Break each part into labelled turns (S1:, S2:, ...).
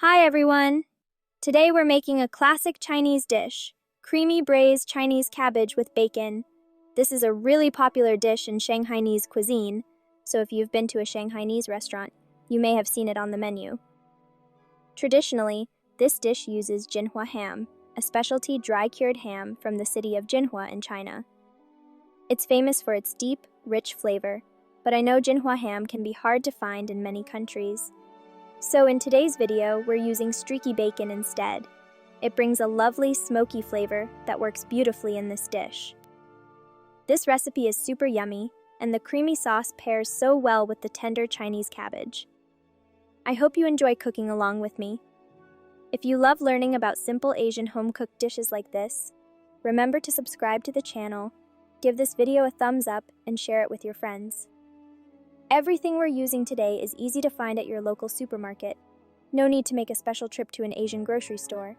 S1: Hi everyone! Today we're making a classic Chinese dish, creamy braised Chinese cabbage with bacon. This is a really popular dish in Shanghainese cuisine, so if you've been to a Shanghainese restaurant, you may have seen it on the menu. Traditionally, this dish uses Jinhua ham, a specialty dry-cured ham from the city of Jinhua in China. It's famous for its deep, rich flavor, but I know Jinhua ham can be hard to find in many countries. So in today's video, we're using streaky bacon instead. It brings a lovely, smoky flavor that works beautifully in this dish. This recipe is super yummy, and the creamy sauce pairs so well with the tender Chinese cabbage. I hope you enjoy cooking along with me. If you love learning about simple Asian home-cooked dishes like this, remember to subscribe to the channel, give this video a thumbs up, and share it with your friends. Everything we're using today is easy to find at your local supermarket. No need to make a special trip to an Asian grocery store.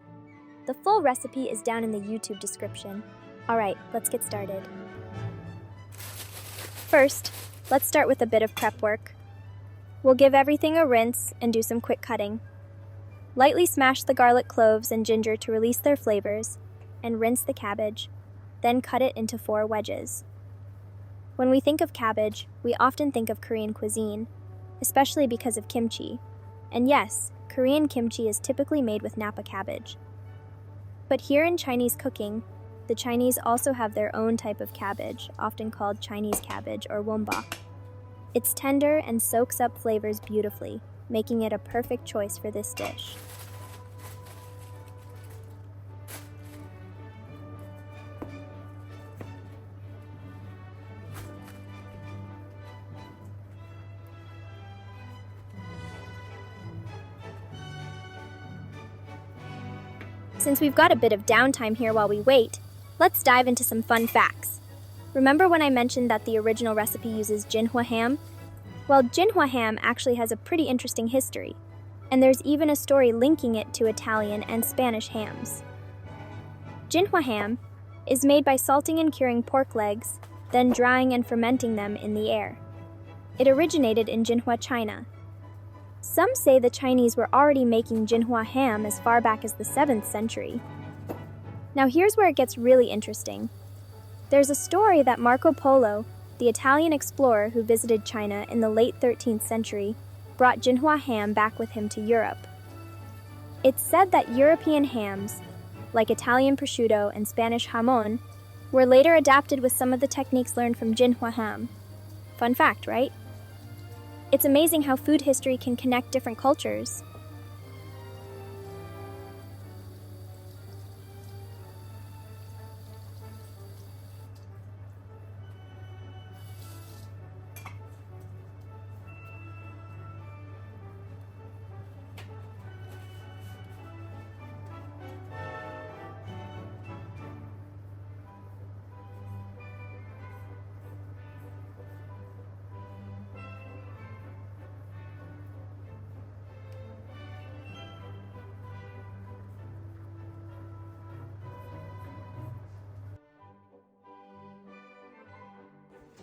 S1: The full recipe is down in the YouTube description. Alright, let's get started. First, let's start with a bit of prep work. We'll give everything a rinse and do some quick cutting. Lightly smash the garlic cloves and ginger to release their flavors, and rinse the cabbage. Then cut it into 4 wedges. When we think of cabbage, we often think of Korean cuisine, especially because of kimchi. And yes, Korean kimchi is typically made with Napa cabbage. But here in Chinese cooking, the Chinese also have their own type of cabbage, often called Chinese cabbage or wombok. It's tender and soaks up flavors beautifully, making it a perfect choice for this dish. Since we've got a bit of downtime here while we wait, let's dive into some fun facts. Remember when I mentioned that the original recipe uses Jinhua ham? Well, Jinhua ham actually has a pretty interesting history, and there's even a story linking it to Italian and Spanish hams. Jinhua ham is made by salting and curing pork legs, then drying and fermenting them in the air. It originated in Jinhua, China. Some say the Chinese were already making Jinhua ham as far back as the 7th century. Now here's where it gets really interesting. There's a story that Marco Polo, the Italian explorer who visited China in the late 13th century, brought Jinhua ham back with him to Europe. It's said that European hams, like Italian prosciutto and Spanish jamon, were later adapted with some of the techniques learned from Jinhua ham. Fun fact, right? It's amazing how food history can connect different cultures.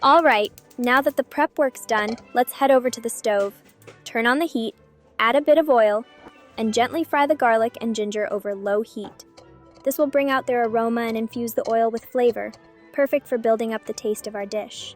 S1: Alright, now that the prep work's done, let's head over to the stove. Turn on the heat, add a bit of oil, and gently fry the garlic and ginger over low heat. This will bring out their aroma and infuse the oil with flavor, perfect for building up the taste of our dish.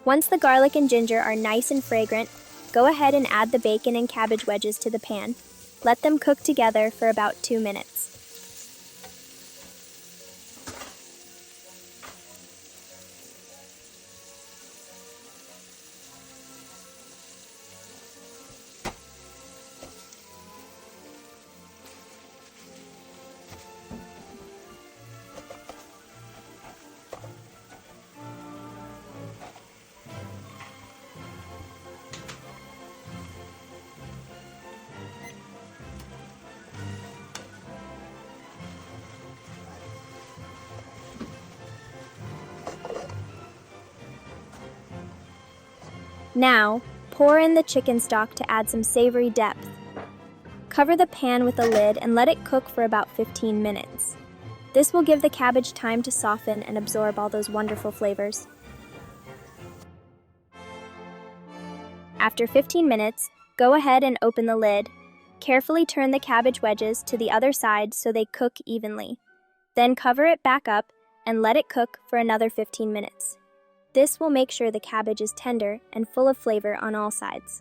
S1: Once the garlic and ginger are nice and fragrant, go ahead and add the bacon and cabbage wedges to the pan. Let them cook together for about 2 minutes. Now, pour in the chicken stock to add some savory depth. Cover the pan with a lid and let it cook for about 15 minutes. This will give the cabbage time to soften and absorb all those wonderful flavors. After 15 minutes, go ahead and open the lid. Carefully turn the cabbage wedges to the other side so they cook evenly. Then cover it back up and let it cook for another 15 minutes. This will make sure the cabbage is tender and full of flavor on all sides.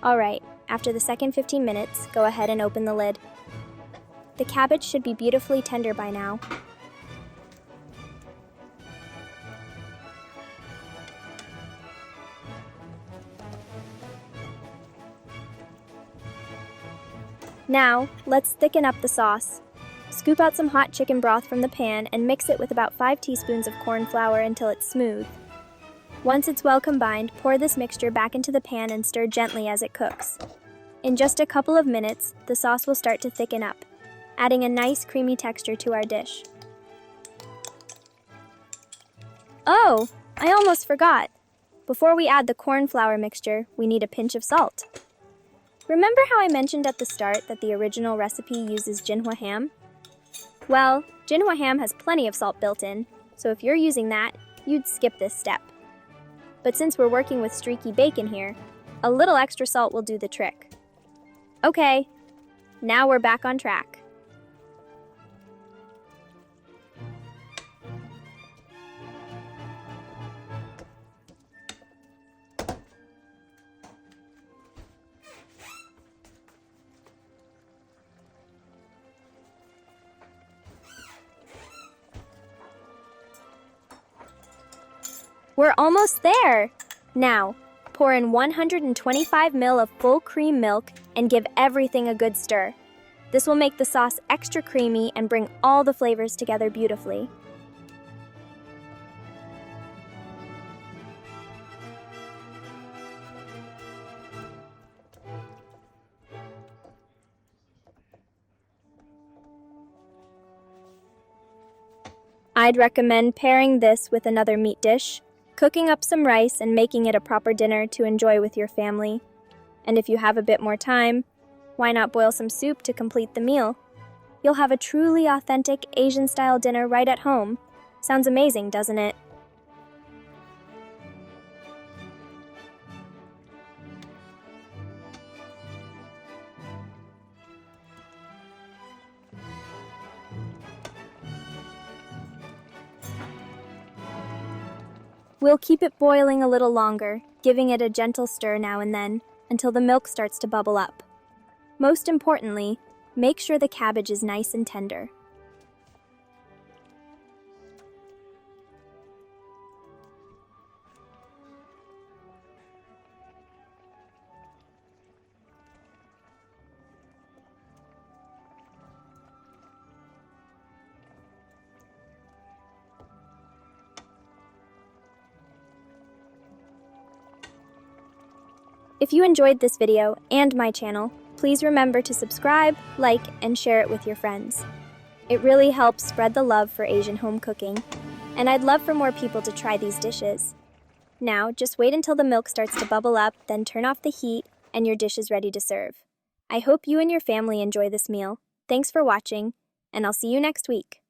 S1: Alright, after the second 15 minutes, go ahead and open the lid. The cabbage should be beautifully tender by now. Now, let's thicken up the sauce. Scoop out some hot chicken broth from the pan and mix it with about 5 teaspoons of corn flour until it's smooth. Once it's well combined, pour this mixture back into the pan and stir gently as it cooks. In just a couple of minutes, the sauce will start to thicken up, adding a nice creamy texture to our dish. Oh, I almost forgot. Before we add the corn flour mixture, we need a pinch of salt. Remember how I mentioned at the start that the original recipe uses Jinhua ham? Well, Jinhua ham has plenty of salt built in, so if you're using that, you'd skip this step. But since we're working with Streaky Bacon here, a little extra salt will do the trick. Okay, now we're back on track. We're almost there! Now, pour in 125 ml of full cream milk and give everything a good stir. This will make the sauce extra creamy and bring all the flavors together beautifully. I'd recommend pairing this with another meat dish, cooking up some rice and making it a proper dinner to enjoy with your family. And if you have a bit more time, why not boil some soup to complete the meal? You'll have a truly authentic Asian-style dinner right at home. Sounds amazing, doesn't it? We'll keep it boiling a little longer, giving it a gentle stir now and then, until the milk starts to bubble up. Most importantly, make sure the cabbage is nice and tender. If you enjoyed this video and my channel, please remember to subscribe, like, and share it with your friends. It really helps spread the love for Asian home cooking, and I'd love for more people to try these dishes. Now, just wait until the milk starts to bubble up, then turn off the heat, and your dish is ready to serve. I hope you and your family enjoy this meal. Thanks for watching, and I'll see you next week.